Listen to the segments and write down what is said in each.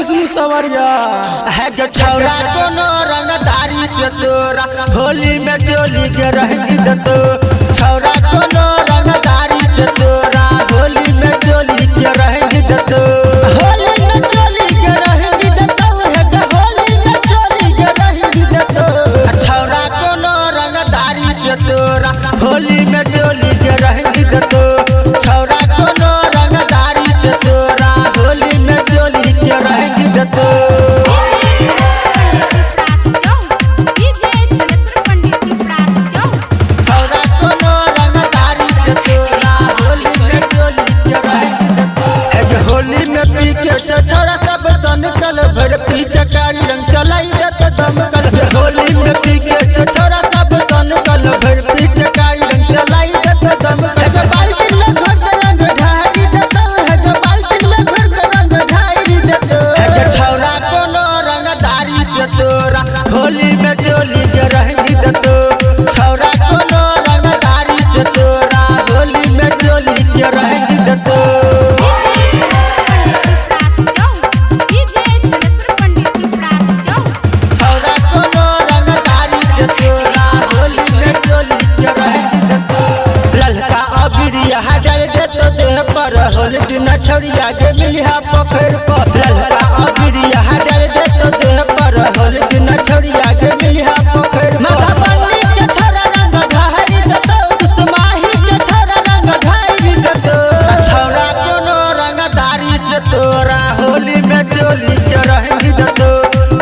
विष्णु सवरिया है जो छौरा कोनो रंगदारी से तोरा होली में चोली के रहेंगी तो छौरा कोनो रंगदारी से तोरा होली में चोली के रहेंगी तो होली में चोली के रहेंगी तो है जो होली में चोली के रहेंगी तो छौरा कोनो रंगदारी से तोरा होली में चोली के रहेंगी तो छौरा कोनो रंगदारी से तोरा होली में चोली के रहेंगी तो छौरा सब सनकल भर पिचकारी रंग चलाई दत दमकल होली में पी के छौरा सब सनकल भर पिचकारी रंग चलाई दत दमकल जो बाल्टी में घर रंग ढारी दत है जो बाल्टी में घर रंग ढारी दत है जो छौरा कोनो रंगदारी से तोरा होली में चोली के रहेंगी दत छौरा कोनो रंगदारी से तोरा होली में चोली के रहेंगी दत होली दिन छौरिया के मिलिया पोखर पर ललका अबिरिया डाल दे तो देह पर होली दिन छौरिया के मिलिया पोखर माथा बन्नी के छोरा रंग ढारी दतो कुसुमाही के छोरा रंग ढारी दतो छौरा कोनो रंगदारी से तोरा होली में चोली के रहेंगी दतो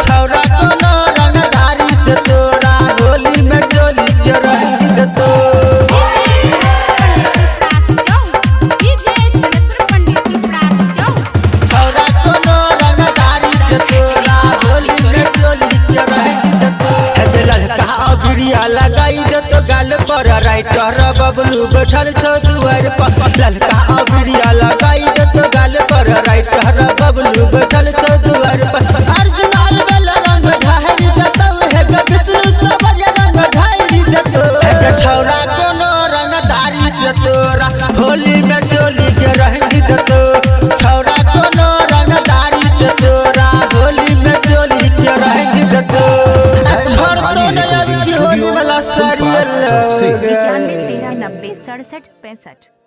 छौरा कोनो रंगदारी से तोरा होली में चोली के रहेंगी दतो लगाई दे तो गाल पर राइटर बबलू बैठल छो दुआर पर ललका अबिरिया लगाई दे तो गाल पर राइटर बबलू बैठल छो दुआर पर अर्जुन अलबेल रंग ढारी दतो है विष्णु सवरिया रंग ढारी दतो है छौरा कोनो रंगदारी से तोरा होली में चोली के रहेंगी दतो छौरा कोनो रंगदारी से तोरा होली में चोली के रहेंगी दतो छोड़ तो नहीं होली वाला सारी 91 13 90 67 65